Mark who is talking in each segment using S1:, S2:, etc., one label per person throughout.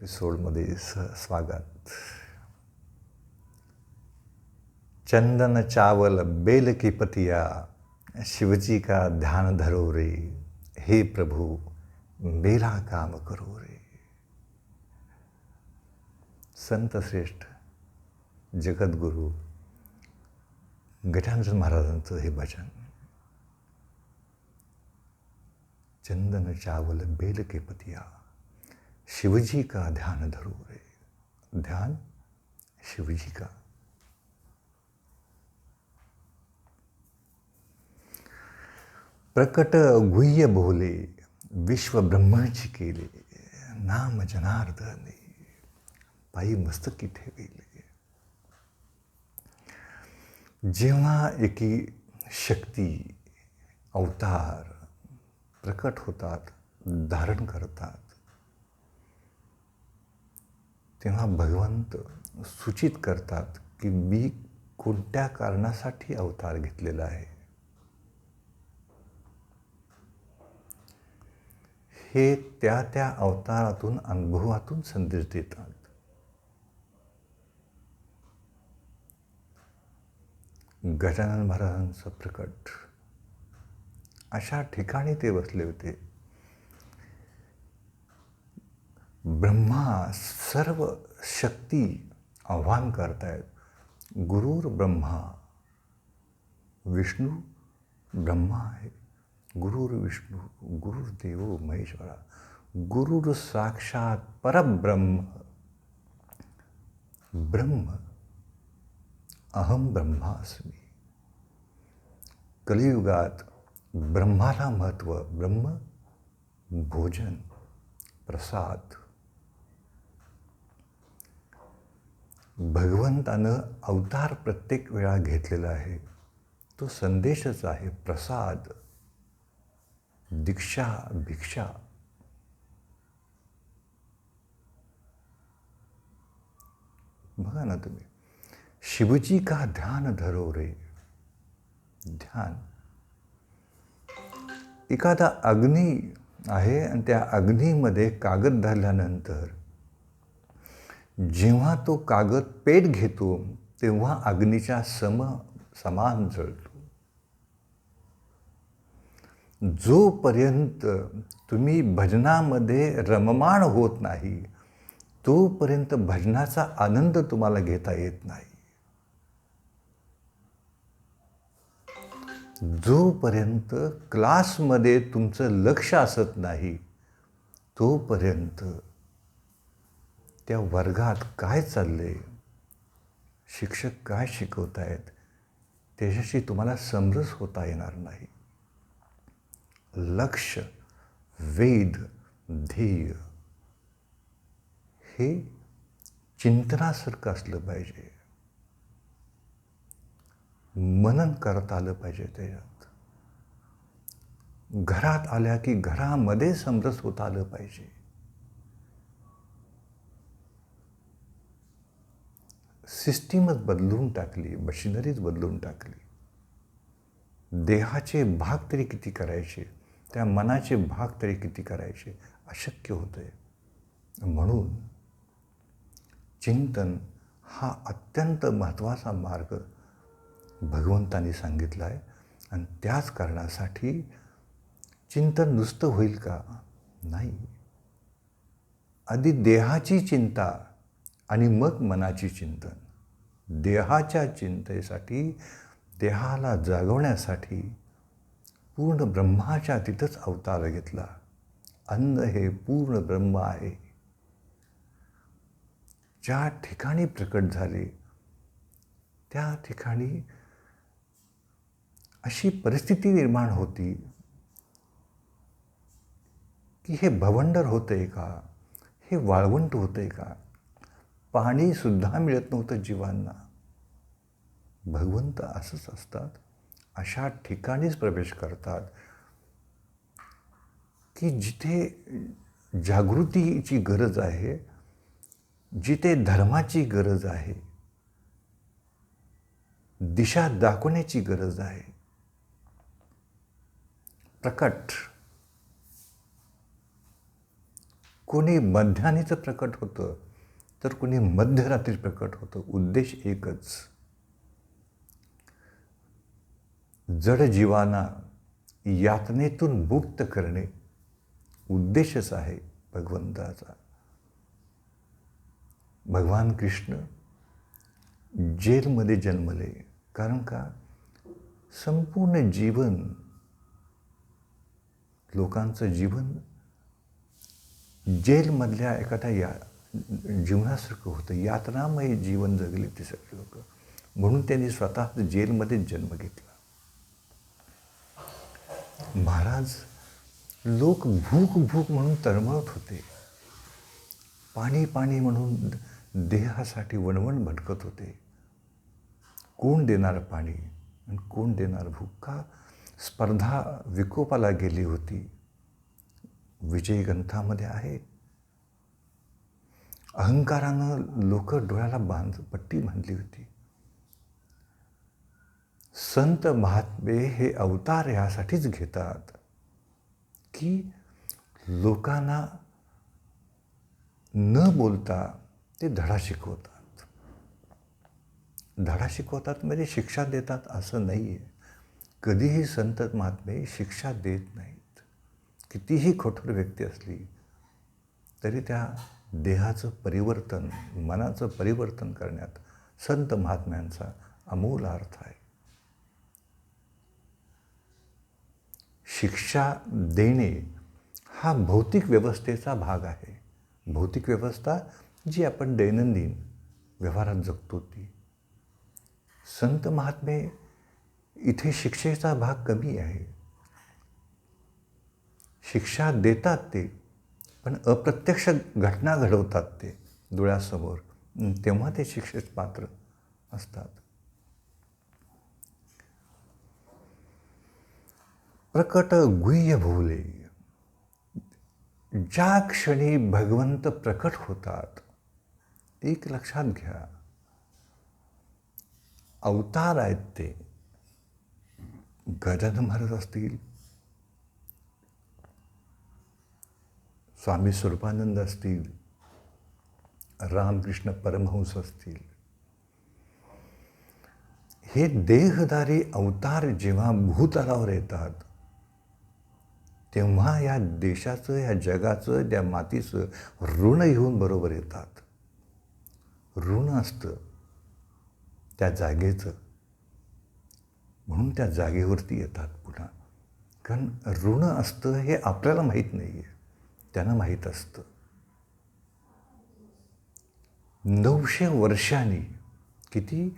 S1: एपिसोडमध्ये स्वागत. चंदन चावल बेल की पतिया, शिवजी का ध्यान धरो रे, हे प्रभु मेरा काम करो रे. संत श्रेष्ठ जगद्गुरु गजानन महाराजांचं हे भजन. चंदन चावल बेल के पतिया, शिवजी का ध्यान धरो रे. ध्यान शिवजी का. प्रकट गुह्य बोले, विश्व ब्रह्माची केले, नाम जनार्दने पायी मस्तकी ठेविले. जेव्हा एकी शक्ती अवतार प्रकट होतात, धारण करतात, तेव्हा भगवंत सूचित करतात की मी कोणत्या कारणासाठी अवतार घेतलेला आहे. हे त्या त्या अवतारातून अनुभवातून संदेश देतात. गजानन महाराजांचं प्रकट अशा ठिकाणी ते बसले होते. ब्रह्मा सर्व शक्ती आव्हान करतायत. गुरुर ब्रह्मा, विष्णू ब्रह्मा आहे. गुरुर विष्णू, गुरुर देवो महेश्वरा, गुरुर साक्षात परब्रह्म. ब्रह्म अहम ब्रह्मास्मी. कलियुगात ब्रह्माला महत्त्व. ब्रह्म भोजन, प्रसाद. भगवंतानं अवतार प्रत्येक वेळा घेतलेला आहे. तो संदेशच आहे. प्रसाद, दीक्षा, भिक्षा. बघा ना तुम्ही, शिवजी का ध्यान धरो रे. ध्यान. एखादा अग्नी आहे आणि त्या अग्नीमध्ये कागद धरल्यानंतर जेव्हा तो कागद पेट घेतो तेव्हा अग्नीच्या समान जळतो. जोपर्यंत तुम्ही भजनामध्ये रममाण होत नाही तोपर्यंत भजनाचा आनंद तुम्हाला घेता येत नाही. जोपर्यंत क्लासमध्ये तुमचं लक्ष असत नाही तोपर्यंत त्या वर्गात काय चाललंय, शिक्षक काय शिकवत आहेत त्याच्याशी तुम्हाला समरस होता येणार नाही. लक्ष, वेध, ध्येय हे चिंतनासारखं असलं पाहिजे. मनन करता आलं पाहिजे त्याच्यात. घरात आल्या की घरामध्ये समरस होता आलं पाहिजे. सिस्टीमच बदलून टाकली, मशिनरीच बदलून टाकली. देहाचे भाग तरी किती करायचे, त्या मनाचे भाग तरी किती करायचे, अशक्य होतंय. म्हणून चिंतन हा अत्यंत महत्त्वाचा मार्ग भगवंतांनी सांगितला आहे. आणि त्याच कारणासाठी चिंतन नुसतं होईल का? नाही. आधी देहाची चिंता आणि मग मनाची चिंतन. देहाच्या चिंतेसाठी, देहाला जागवण्यासाठी पूर्ण ब्रह्माच्या तिथंच अवतार घेतला. अन्न हे पूर्ण ब्रह्म आहे. ज्या ठिकाणी प्रकट झाले त्या ठिकाणी अशी परिस्थिती निर्माण होती की हे भवंडर होतंय का, हे वाळवंट होतंय का. पाणीसुद्धा मिळत नव्हतं जीवांना. भगवंत असंच असतात. अशा ठिकाणीच प्रवेश करतात की जिथे जागृतीची गरज आहे, जिथे धर्माची गरज आहे, दिशा दाखवण्याची गरज आहे. प्रकट कोणी मध्यानीचं प्रकट होतं, तर कोणी मध्यरात्री प्रकट होतं. उद्देश एकच, जड जीवांना यातनेतून मुक्त करणे उद्देशच आहे भगवंताचा. भगवान कृष्ण जेलमध्ये जन्मले, कारण का संपूर्ण जीवन, लोकांचं जीवन जेलमधल्या एखाद्या जीवनासारखं होतं. यातनामय जीवन जगले ते सगळे लोक. म्हणून त्यांनी स्वतः जेलमध्येच जन्म घेतला. महाराज, लोक भूक भूक म्हणून तळमळत होते. पाणी पाणी म्हणून देहासाठी वणवण भटकत होते. कोण देणार पाणी आणि कोण देणार भूक? का स्पर्धा विकोपाला गेली होती. विजय ग्रंथामध्ये आहे. अहंकारानं लोक डोळ्याला पट्टी बांधली होती. संत महात्मे हे अवतार यासाठीच घेतात की लोकांना न बोलता ते धडा शिकवतात. धडा शिकवतात म्हणजे शिक्षा देतात असं नाही आहे. कधीही संत महात्मे शिक्षा देत नाहीत. कितीही कठोर व्यक्ती असली तरी त्या देहाचं परिवर्तन, मनाचं परिवर्तन करण्यात संत महात्म्यांचा अमोल अर्थ आहे. शिक्षा देणे हा भौतिक व्यवस्थेचा भाग आहे. भौतिक व्यवस्था जी आपण दैनंदिन व्यवहारात जगतो ती. संत महात्मे इथे शिक्षेचा भाग कमी आहे. शिक्षा देतात ते, पण अप्रत्यक्ष घटना घडवतात ते डोळ्यासमोर, तेव्हा ते शिक्षेस पात्र असतात. प्रकट गुह्य भोले. ज्या क्षणी भगवंत प्रकट होतात, एक लक्षात घ्या, अवतार आहेत ते. गजानन महाराज असतील, स्वामी स्वरूपानंद असतील, रामकृष्ण परमहंस असतील, हे देहधारी अवतार जेव्हा भूतलावर येतात, तेव्हा या देशाचं, या जगाचं, त्या मातीचं ऋण घेऊन बरोबर येतात. ऋण असतं त्या जागेचं, म्हणून त्या जागेवरती येतात पुन्हा. कारण ऋण असतं हे आपल्याला माहीत नाही आहे, त्यांना माहीत असतं. 900 वर्षांनी, किती,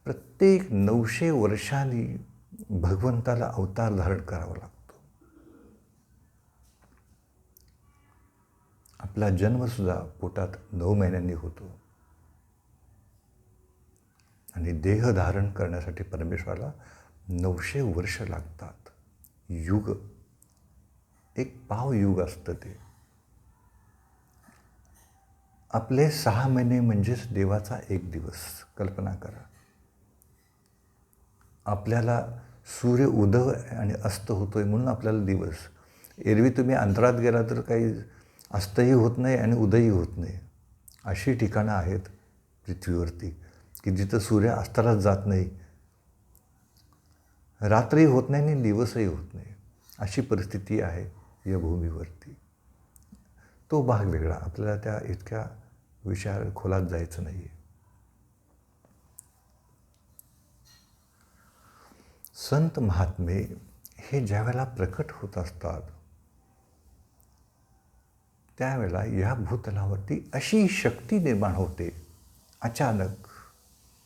S1: प्रत्येक 900 वर्षांनी भगवंताला अवतार धारण करावा लागतो. आपला जन्मसुद्धा पोटात 9 महिन्यांनी होतो आणि देह धारण करण्यासाठी परमेश्वराला 900 वर्ष लागतात. युग, एक पाव युग असतं ते. आपले 6 महिने म्हणजेच देवाचा एक दिवस. कल्पना करा. आपल्याला सूर्य उदय आणि अस्त होतोय म्हणून आपल्याला दिवस. एरवी तुम्ही अंतरात गेला तर काही अस्तही होत नाही आणि उदयही होत नाही. अशी ठिकाणं आहेत पृथ्वीवरती की जिथं सूर्य अस्तालाच जात नाही, रात्रही होत नाही आणि दिवसही होत नाही. अशी परिस्थिती आहे या भूमीवरती. तो भाग वेगळा. आपल्याला त्या इतक्या विचार खोलात जायचं नाही आहे. संत महात्मे हे ज्या वेळेला प्रकट होत असतात, त्यावेळेला या भूतलावरती अशी शक्ती निर्माण होते. अचानक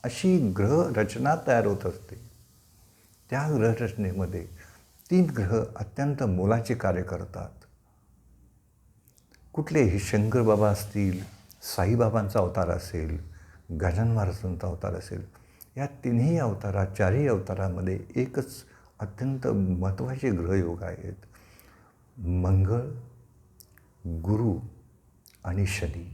S1: अशी ग्रहरचना तयार होत असते. त्या ग्रहरचनेमध्ये 3 ग्रह अत्यंत मोलाचे कार्य करतात. कुठलेही शंकर बाबा असतील, साईबाबांचा अवतार असेल, गजानन महाराजांचा अवतार असेल, या 3ही अवतारात, 4ही अवतारामध्ये एकच अत्यंत महत्त्वाचे ग्रहयोग आहेत. मंगळ, गुरु आणि शनी.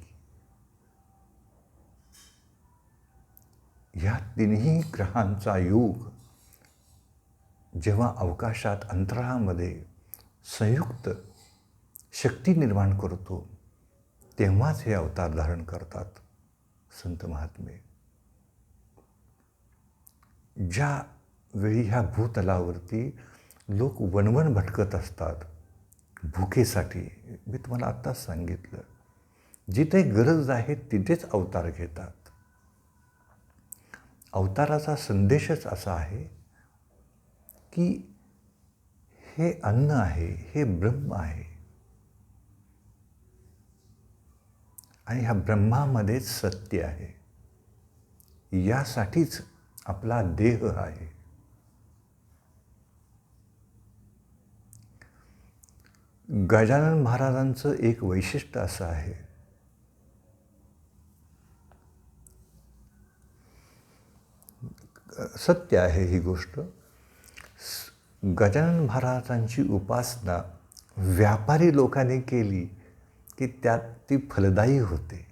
S1: या 3ही ग्रहांचा योग जेव्हा अवकाशात, अंतराळामध्ये संयुक्त शक्ती निर्माण करतो, तेव्हाच हे अवतार धारण करतात संत महात्मे. ज्या वेळी ह्या भूतलावरती लोक वणवण भटकत असतात भुकेसाठी, मी तुम्हाला आत्ताच सांगितलं, जिथे गरज आहे तिथेच अवतार घेतात. अवताराचा संदेशच असा आहे की हे अन्न आहे, हे ब्रह्म आहे आणि ह्या ब्रह्मामध्येच सत्य आहे. यासाठीच आपला देह आहे. गजानन महाराजांचं एक वैशिष्ट्य असं आहे, सत्य आहे ही गोष्ट. गजानन महाराजांची उपासना व्यापारी लोकांनी केली की त्यात ती फलदायी होते.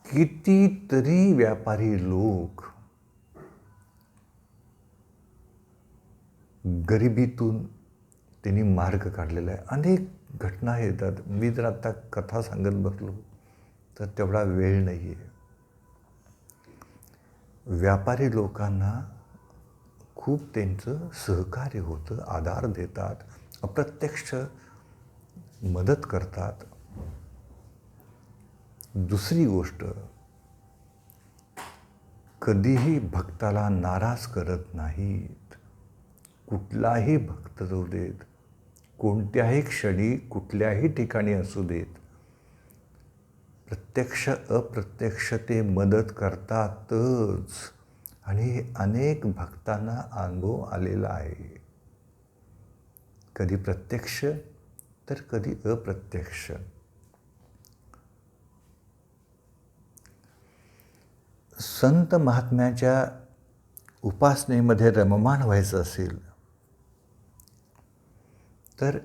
S1: कितीतरी व्यापारी लोक गरिबीतून त्यांनी मार्ग काढलेला आहे. अनेक घटना येतात. मी जर आता कथा सांगत बसलो तर तेवढा वेळ नाही आहे. व्यापारी लोकांना खूप त्यांचं सहकार्य होतं, आधार देतात, अप्रत्यक्ष मदत करतात. दुसरी गोष्ट, कधीही भक्ताला नाराज करत नाहीत. कुठलाही भक्त जाऊ देत, कोणत्याही क्षणी कुठल्याही ठिकाणी असू देत, प्रत्यक्ष अप्रत्यक्ष ते मदत करतातच. आणि अनेक भक्तांना अनुभव आलेला आहे, कधी प्रत्यक्ष तर कधी अप्रत्यक्ष. संत महात्म्याच्या उपासनेमध्ये रममाण व्हायचं असेल तर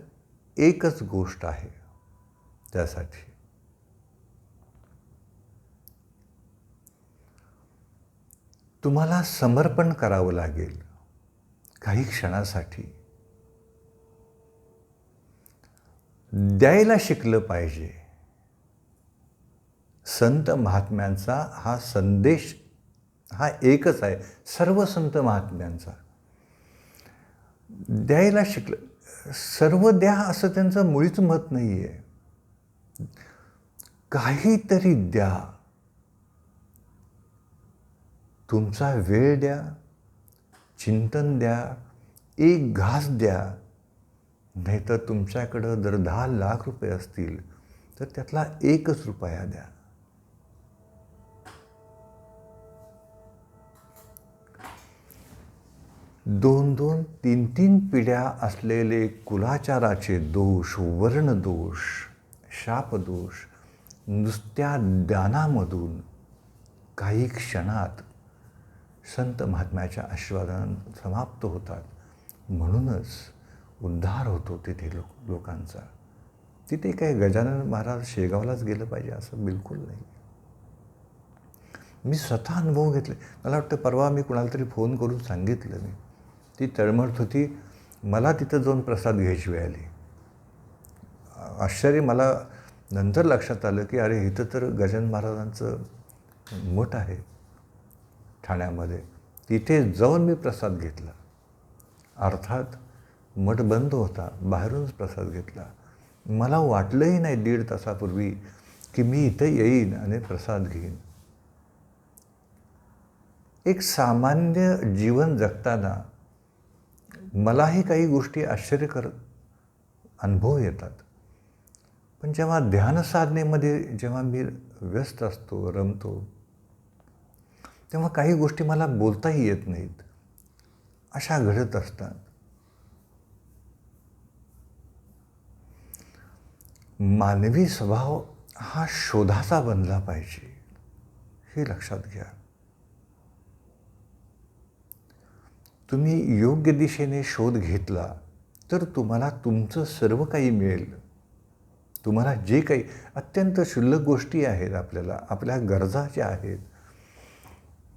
S1: एकच गोष्ट आहे त्यासाठी, तुम्हाला समर्पण करावं लागेल काही क्षणासाठी. द्यायला शिकलं पाहिजे. संत महात्म्यांचा हा संदेश हा एकच आहे, सर्व संत महात्म्यांचा. द्यायला शिकलं, सर्व द्या असं त्यांचं मुळीच मत नाही आहे. काहीतरी द्या. तुमचा वेळ द्या, चिंतन द्या, एक घास द्या. नाहीतर तुमच्याकडं जर 10 लाख रुपये असतील तर त्यातला 1 रुपया द्या. दोन 3 पिढ्या असलेले कुलाचाराचे दोष, वर्णदोष, शापदोष नुसत्या दानामधून काही क्षणात संत महात्म्याच्या आशीर्वादाने समाप्त होतात. म्हणूनच उद्धार होतो तिथे लोकांचा. तिथे काय गजानन महाराज शेगावलाच गेलं पाहिजे असं बिलकुल नाही. मी स्वतः अनुभव घेतले. मला वाटतं परवा मी कुणाला तरी फोन करून सांगितलं, मी ती तळमळत होती, मला तिथं जाऊन प्रसाद घ्यायची वेळ आली. आश्चर्य मला नंतर लक्षात आलं की अरे इथं तर गजानन महाराजांचं मठ आहे ठाण्यामध्ये. तिथे जाऊन मी प्रसाद घेतला. अर्थात मठ बंद होता, बाहेरूनच प्रसाद घेतला. मला वाटलंही नाही 1.5 तासापूर्वी की मी इथं येईन आणि प्रसाद घेईन. एक सामान्य जीवन जगताना मलाही काही गोष्टी आश्चर्यकर अनुभव येतात. पण जेव्हा ध्यानसाधनेमध्ये जेव्हा मी व्यस्त असतो, रमतो, तेव्हा काही गोष्टी मला बोलताही येत नाहीत, अशा घडत असतात. मानवी स्वभाव हा शोधाचा बनला पाहिजे, हे लक्षात घ्या. तुम्ही योग्य दिशेने शोध घेतला तर तुम्हाला तुमचं सर्व काही मिळेल. तुम्हाला जे काही अत्यंत क्षुल्लक गोष्टी आहेत, आपल्या गरजा ज्या आहेत,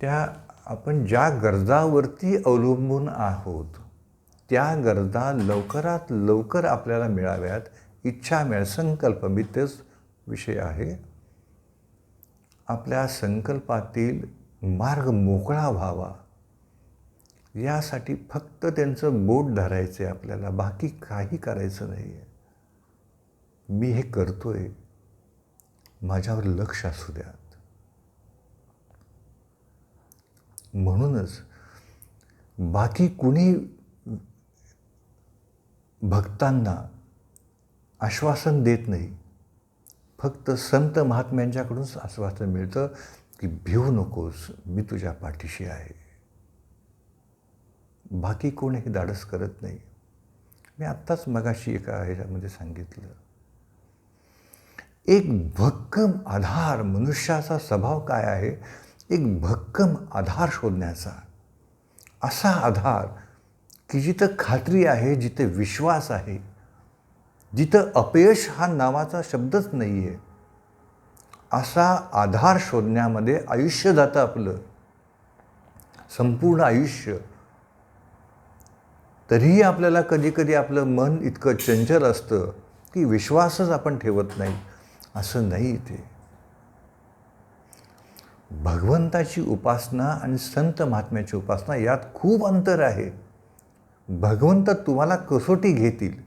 S1: त्या आपण ज्या गरजावरती अवलंबून आहोत त्या गरजा लवकरात लवकर आपल्याला मिळाव्यात, इच्छा मिळेल, संकल्प मी तेच विषय आहे. आपल्या संकल्पातील मार्ग मोकळा व्हावा यासाठी फक्त त्यांचं बोट धरायचं आहे आपल्याला, बाकी काही करायचं नाही आहे. मी हे करतोय, माझ्यावर लक्ष असू द्यात. म्हणूनच बाकी कुणी भक्तांना आश्वासन देत नाही. फक्त संत महात्म्यांच्याकडूनच आश्वासन मिळतं की भिवू नकोस, मी तुझ्या पाठीशी आहे. बाकी कोण हे धाडस करत नाही. मी आत्ताच मगाशी एका ह्याच्यामध्ये सांगितलं, एक भक्कम आधार, मनुष्याचा स्वभाव काय आहे, एक भक्कम आधार शोधण्याचा. असा आधार की जिथं खात्री आहे, जिथे विश्वास आहे, जिथं अपयश हा नावाचा शब्दच नाही आहे, असा आधार शोधण्यामध्ये आयुष्य जातं आपलं, संपूर्ण आयुष्य. तरीही आपल्याला कधीकधी आपलं मन इतकं चंचल असतं की विश्वासच आपण ठेवत नाही. असं नाही. ते भगवंताची उपासना आणि संत महात्म्याची उपासना यात खूप अंतर आहे. भगवंत तुम्हाला कसोटी घेतील,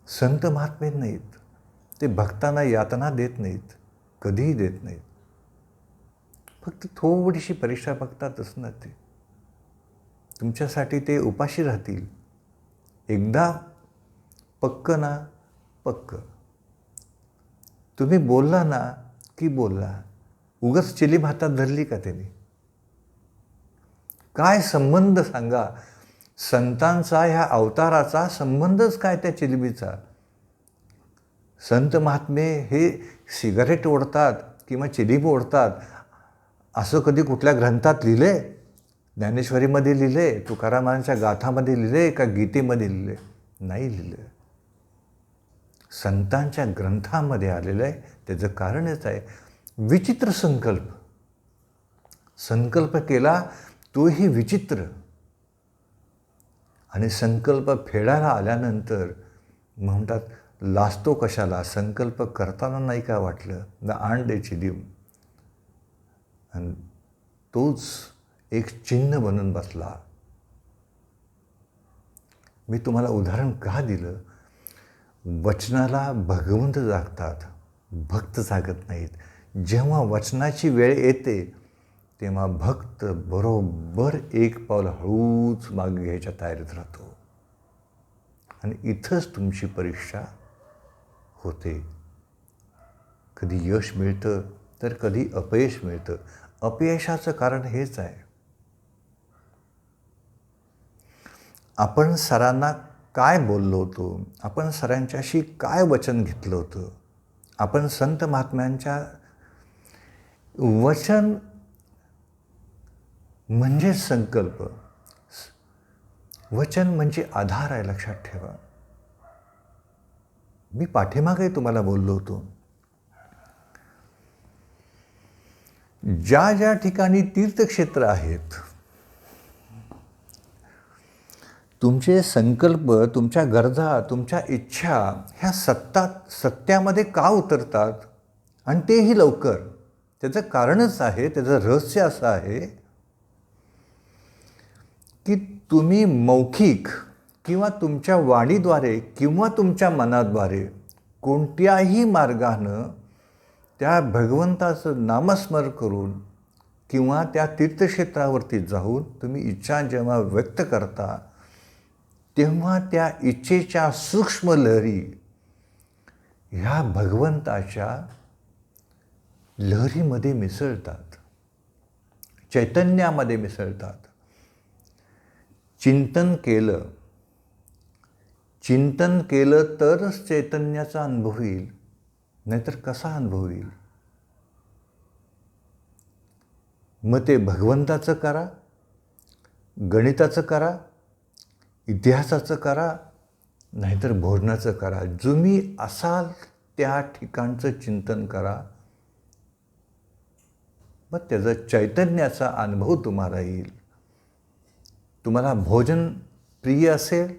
S1: संत महात्मे नाहीत. ते भक्तांना यातना देत नाहीत, कधीही देत नाहीत. फक्त थोडीशी परीक्षा बघतातच ना. ते तुमच्यासाठी ते उपाशी राहतील. एकदा पक्क ना पक्क. तुम्ही बोलला ना की बोलला. उगाच चिलीम हातात धरली का त्याने? काय संबंध सांगा? संतांचा ह्या अवताराचा संबंधच काय त्या चिलमीचा? संत महात्मे हे सिगारेट ओढतात किंवा चिलीम ओढतात असं कधी कुठल्या ग्रंथात लिहिले? ज्ञानेश्वरीमध्ये लिहिले, तुकारामांच्या गाथामध्ये लिहिले, का गीतेमध्ये लिहिले? नाही लिहिलं. संतांच्या ग्रंथामध्ये आलेलं आहे. त्याचं कारणच आहे विचित्र संकल्प. संकल्प केला तोही विचित्र. आणि संकल्प फेडायला आल्यानंतर म्हणतात लाजतो कशाला? संकल्प करताना नाही का वाटलं ना आण द्यायची देव. आणि तोच एक चिन्ह बनून बसला. मी तुम्हाला उदाहरण का दिलं? वचनाला भगवंत जागतात, भक्त जागत नाहीत. जेव्हा वचनाची वेळ येते तेव्हा भक्त बरोबर एक पाऊल हळूच मागे घ्यायच्या तयारीत राहतो. आणि इथंच तुमची परीक्षा होते. कधी यश मिळतं तर कधी अपयश मिळतं. अपयशाचं कारण हेच आहे, आपण सरांना काय बोललो होतो, आपण सरांच्याशी काय वचन घेतलं होतं. आपण संत महात्म्यांच्या वचन म्हणजे संकल्प, वचन म्हणजे आधार आहे, लक्षात ठेवा. मी पाठीमागे तुम्हाला बोललो होतो, ज्या ज्या ठिकाणी तीर्थक्षेत्र आहेत, तुमचे संकल्प, तुमच्या गरजा, तुमच्या इच्छा ह्या सत्यामध्ये का उतरतात आणि तेही लवकर? त्याचं कारणच आहे, त्याचं रहस्य असं आहे की तुम्ही मौखिक किंवा तुमच्या वाणीद्वारे किंवा तुमच्या मनाद्वारे कोणत्याही मार्गानं त्या भगवंताचं नामस्मरण करून किंवा त्या तीर्थक्षेत्रावरती जाऊन तुम्ही इच्छा जेव्हा व्यक्त करता तेव्हा त्या इच्छेच्या सूक्ष्म लहरी ह्या भगवंताच्या लहरीमध्ये मिसळतात, चैतन्यामध्ये मिसळतात. चिंतन केलं तरच चैतन्याचा अनुभव येईल, नाहीतर कसा अनुभव येईल? मग ते भगवंताचं करा, गणिताचं करा, इतिहासाचं करा, नाहीतर भोजनाचं करा. तुम्ही असाल त्या ठिकाणचं चिंतन करा, मग त्याचा चैतन्याचा अनुभव तुम्हाला येईल. तुम्हाला भोजन प्रिय असेल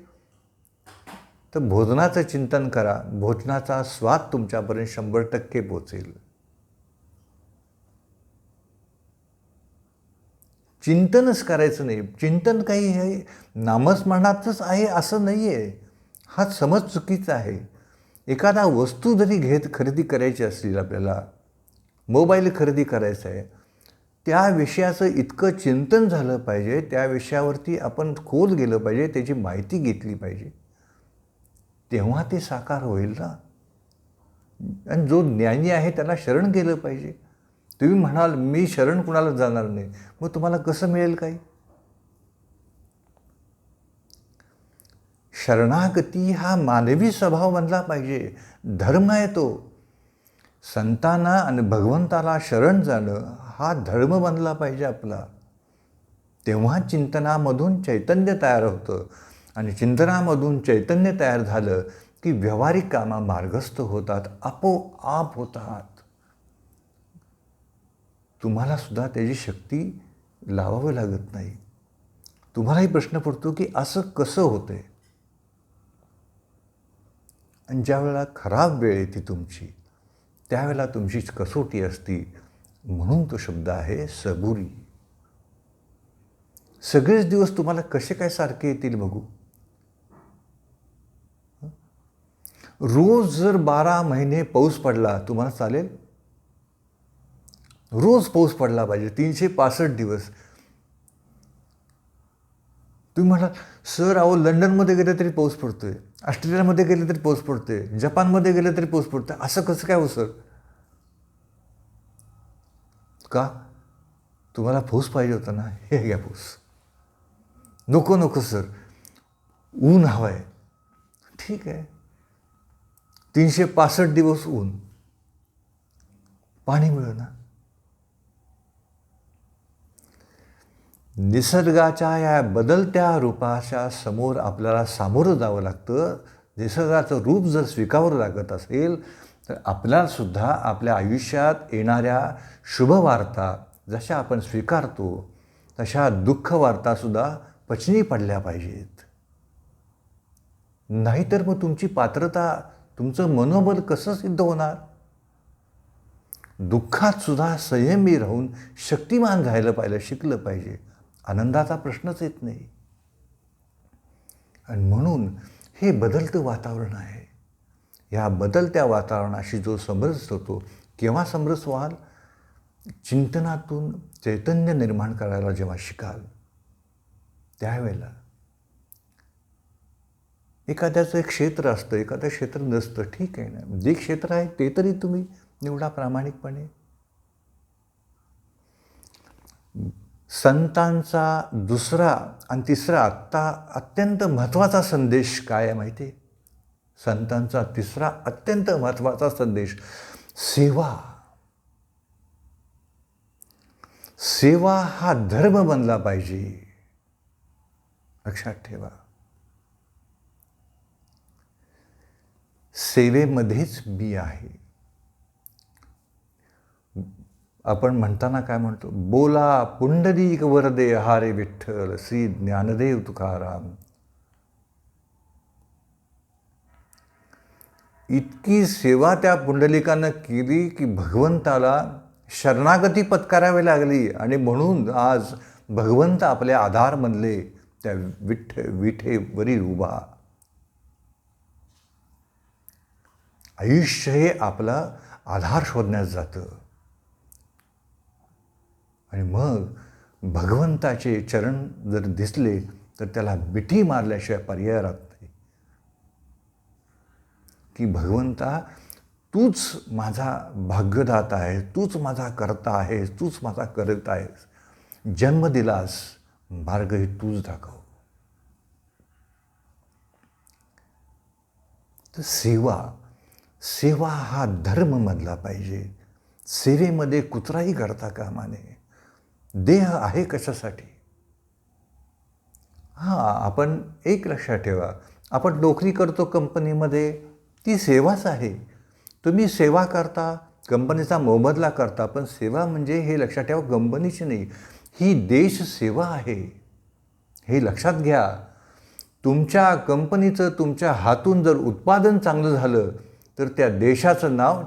S1: तर भोजनाचं चिंतन करा. भोजनाचा स्वाद तुमच्यापर्यंत 100% पोचेल. चिंतनच करायचं नाही. चिंतन काही हे नामस्मरणातच आहे असं नाही आहे. हा समज चुकीचा आहे. एखादा वस्तू जरी खरेदी करायची असली, आपल्याला मोबाईल खरेदी करायचा आहे, त्या विषयाचं इतकं चिंतन झालं पाहिजे, त्या विषयावरती आपण खोल गेलं पाहिजे, त्याची माहिती घेतली पाहिजे, तेव्हा ते साकार होईल ना. आणि जो ज्ञानी आहे त्याला शरण गेलं पाहिजे. तुम्ही म्हणाल मी शरण कुणाला जाणार नाही, मग तुम्हाला कसं मिळेल काही? शरणागती हा मानवी स्वभाव बनला पाहिजे. धर्म आहे तो. संतांना आणि भगवंताला शरण जाणं हा धर्म बनला पाहिजे आपला. तेव्हा चिंतनामधून चैतन्य तयार होतं. आणि चिंतनामधून चैतन्य तयार झालं की व्यावहारिक कामं मार्गस्थ होतात, आपोआप होतात. तुम्हाला सुद्धा त्याची शक्ती लावावी लागत नाही. तुम्हालाही प्रश्न पडतो की असं कसं होतंय? आणि ज्या वेळेला खराब वेळ येते तुमची, त्यावेळेला तुमची कसोटी असती. म्हणून तो शब्द आहे सबुरी. सगळेच दिवस तुम्हाला कसे काय सारखे येतील बघू? रोज जर 12 महिने पाऊस पडला तुम्हाला चालेल? रोज पाऊस पडला पाहिजे 365 दिवस. तुम्ही म्हणाल सर अहो लंडनमध्ये गेले तरी पाऊस पडतोय, ऑस्ट्रेलियामध्ये गेले तरी पाऊस पडतोय, जपानमध्ये गेले तरी पाऊस पडतोय, असं कसं काय हो सर? का? तुम्हाला पाऊस पाहिजे होता ना, हे घ्या पाऊस. नको सर ऊन हवं आहे. ठीक आहे, 365 दिवस ऊन, पाणी मिळेना. निसर्गाच्या या बदलत्या रूपाच्या समोर आपल्याला सामोरं जावं लागतं. निसर्गाचं रूप जर स्वीकारावं लागत असेल तर आपल्यालासुद्धा आपल्या आयुष्यात येणाऱ्या शुभवार्ता जशा आपण स्वीकारतो तशा दुःखवार्तासुद्धा पचनी पडल्या पाहिजेत. नाहीतर मग तुमची पात्रता, तुमचं मनोबल कसं सिद्ध होणार? दुःखात सुद्धा संयमी राहून शक्तिमान राहायला पाहिजे, शिकलं पाहिजे. आनंदाचा प्रश्नच येत नाही. आणि म्हणून हे बदलतं वातावरण आहे. या बदलत्या वातावरणाशी जो समरस होतो, केव्हा समरस व्हाल? चिंतनातून चैतन्य निर्माण करायला जेव्हा शिकाल त्यावेळेला. एखाद्याचं एक क्षेत्र असतं, एखादं क्षेत्र नसतं, ठीक आहे ना. जे क्षेत्र आहे ते तरी तुम्ही निवडा प्रामाणिकपणे. संतांचा दुसरा आणि तिसरा आत्ता अत्यंत महत्त्वाचा संदेश काय आहे माहिती आहे? संतांचा तिसरा अत्यंत महत्त्वाचा संदेश सेवा. सेवा हा धर्म बनला पाहिजे, लक्षात ठेवा. सेवेमध्येच मी आहे. आपण म्हणताना काय म्हणतो? बोला पुंडलिक वरदे हारे विठ्ठल श्री ज्ञानदेव तुकाराम. इतकी सेवा त्या पुंडलिकानं केली की भगवंताला शरणागती पत्करावी लागली. आणि म्हणून आज भगवंत आपले आधार बनले त्या विठेवरी उभा. आयुष्य हे आपला आधार शोधण्यात जातं. आणि मग भगवंताचे चरण जर दिसले तर त्याला मिठी मारल्याशिवाय पर्याय राहत नाही. की भगवंता तूच माझा भाग्यदाता आहे, तूच माझा करता आहेस, तूच माझा करत आहेस. जन्म दिलास, मार्गही तूच दाखव. तर सेवा हा धर्म मधला पाहिजे. सेवेमध्ये कुत्राही करता कामा नये. देह आहे कशासाठी? आपण एक लक्षात ठेवा, आपण नोकरी करतो कंपनीमध्ये, ती सेवाच आहे. तुम्ही सेवा करता, कंपनीचा मोबदला करता, पण सेवा म्हणजे हे लक्षात ठेवा कंपनीची नाही, ही देश सेवा आहे. हे लक्षात घ्या. तुमच्या कंपनीचं तुमच्या हातून जर उत्पादन चांगलं झालं तर त्या देशाचं नाव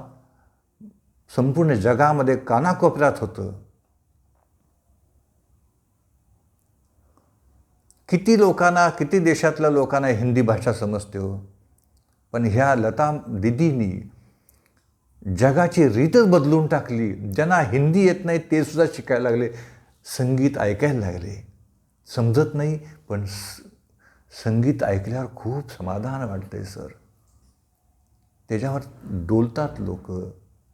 S1: संपूर्ण जगामध्ये कानाकोपऱ्यात होतं. किती देशातल्या लोकांना हिंदी भाषा समजते हो, पण ह्या लता दीदींनी जगाची रीतच बदलून टाकली. ज्यांना हिंदी येत नाही ते सुद्धा शिकायला लागले, संगीत ऐकायला लागले. समजत नाही पण संगीत ऐकल्यावर खूप समाधान वाटतंय सर. त्याच्यावर डोलतात लोक,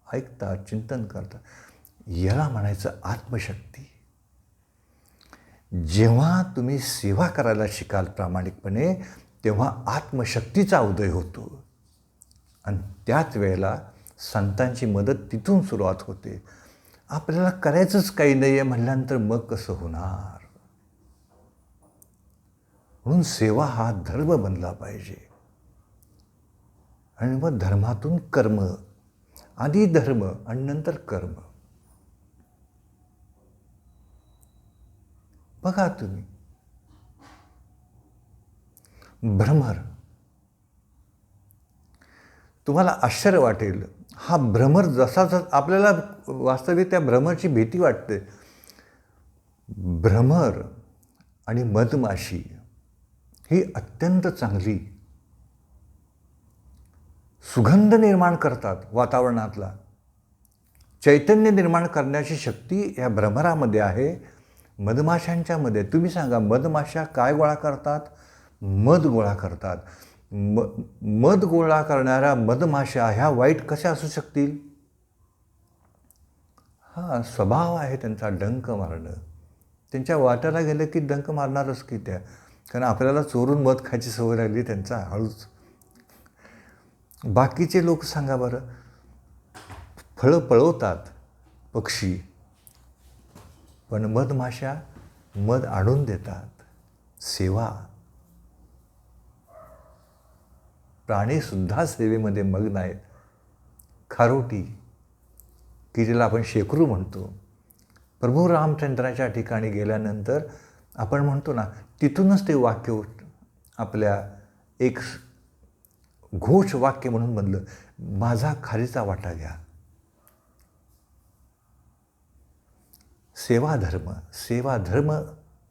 S1: ऐकतात, चिंतन करतात. याला म्हणायचं आत्मशक्ती. जेव्हा तुम्ही सेवा करायला शिकाल प्रामाणिकपणे तेव्हा आत्मशक्तीचा उदय होतो आणि त्याच वेळेला संतांची मदत तिथून सुरुवात होते. आपल्याला करायचंच काही नाही आहे म्हटल्यानंतर मग कसं होणार. म्हणून सेवा हा धर्म बनला पाहिजे आणि मग धर्मातून कर्म, आधी धर्म आणि नंतर कर्म. बघा तुम्ही भ्रमर, तुम्हाला आश्चर्य वाटेल, हा भ्रमर जसा आपल्याला वास्तविक त्या भ्रमरची भीती वाटते. भ्रमर आणि मधमाशी ही अत्यंत चांगली सुगंध निर्माण करतात. वातावरणातला चैतन्य निर्माण करण्याची शक्ती या भ्रमरामध्ये आहे, मधमाशांच्यामध्ये. तुम्ही सांगा, मधमाशा काय गोळा करतात? मध गोळा करतात. मध गोळा करणाऱ्या मधमाशा ह्या वाईट कशा असू शकतील? हा स्वभाव आहे त्यांचा डंक मारणं. त्यांच्या वाट्याला गेलं की डंक मारणारच की त्या, कारण आपल्याला चोरून मध खायची सवय लागली त्यांचा हळूच. बाकीचे लोक सांगा बरं, फळं पळवतात पक्षी, पण मधमाशा मध आणून देतात. सेवा, प्राणीसुद्धा सेवेमध्ये मग्न आहेत. खारोटी की ज्याला आपण शेकरू म्हणतो, प्रभू रामचंद्राच्या ठिकाणी गेल्यानंतर आपण म्हणतो ना, तिथूनच ते वाक्य आपल्या एक घोष वाक्य म्हणून बनलं, माझा खारीचा वाटा घ्या. सेवाधर्म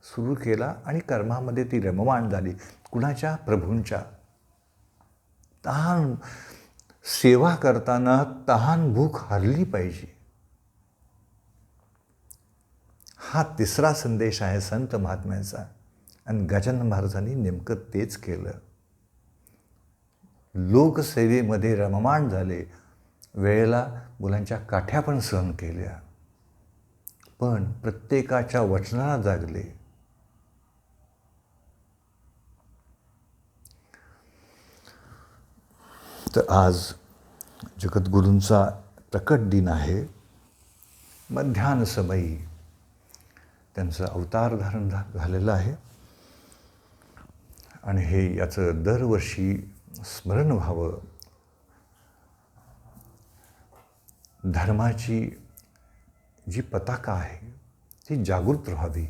S1: सुरू केला आणि कर्मामध्ये ती रममाण झाली. कुणाच्या? प्रभूंच्या. तहान, सेवा करताना तहान भूक हरली पाहिजे. हा तिसरा संदेश आहे संत महात्म्याचा आणि गजानन महाराजांनी नेमकं तेच केलं. लोकसेवेमध्ये रममाण झाले, वेळेला मुलांच्या काठ्या पण सहन केल्या, पण प्रत्येकाच्या वचनाला जागले. तर आज जगद्गुरूंचा प्रकट दिन आहे. मध्यान्ह समयी त्यांचं अवतार धारण झालेलं आहे आणि हे याचं दरवर्षी स्मरण व्हावं. धर्माची जी पताका आहे ती जागृत राहावी.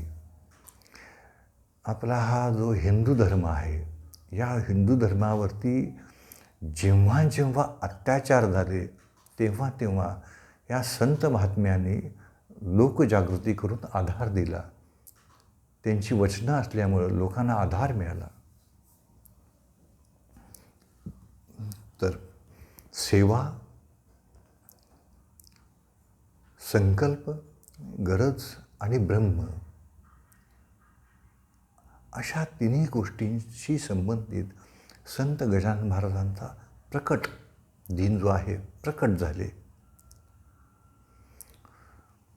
S1: आपला हा जो हिंदू धर्म आहे, या हिंदू धर्मावरती जेव्हा जेव्हा अत्याचार झाले तेव्हा तेव्हा या संत महात्म्याने लोकजागृती करून आधार दिला. त्यांची वचनं असल्यामुळं लोकांना आधार मिळाला. तर सेवा, संकल्प, गरज आणि ब्रह्म अशा तिन्ही गोष्टींशी संबंधित संत गजानन महाराजांचा प्रकट दिन जो आहे प्रकट झाले.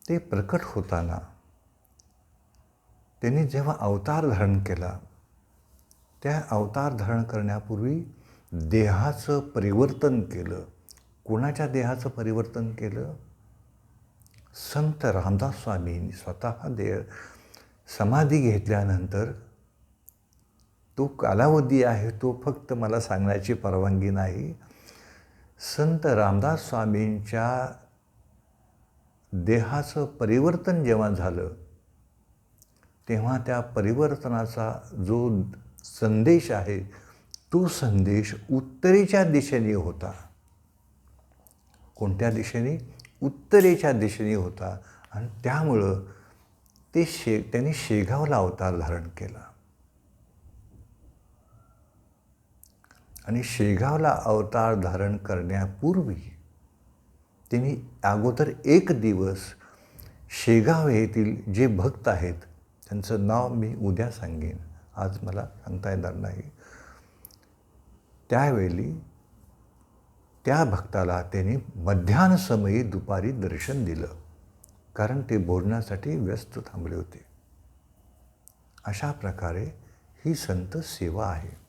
S1: ते प्रकट होताना त्यांनी जेव्हा अवतार धारण केला, त्या अवतार धारण करण्यापूर्वी देहाचं परिवर्तन केलं. कोणाच्या देहाचं परिवर्तन केलं? संत रामदास स्वामींनी स्वतः समाधी घेतल्यानंतर, तो कालावधी आहे तो फक्त मला सांगण्याची परवानगी नाही. संत रामदास स्वामींच्या देहाचं परिवर्तन जेव्हा झालं तेव्हा त्या परिवर्तनाचा जो संदेश आहे तो संदेश उत्तरेच्या दिशेने होता. कोणत्या दिशेने? उत्तरेच्या दिशेने होता. आणि त्यामुळं त्यांनी शेगावला अवतार धारण केला. आणि शेगावला अवतार धारण करण्यापूर्वी त्यांनी अगोदर एक दिवस शेगाव येथील जे भक्त आहेत त्यांचं नाव मी उद्या सांगेन, आज मला सांगता येणार नाही. त्यावेळी त्या भक्ताला त्यांनी मध्याह्न समयी दुपारी दर्शन दिलं, कारण ते बोलण्यासाठी व्यस्त थांबले होते. अशा प्रकारे ही संत सेवा आहे.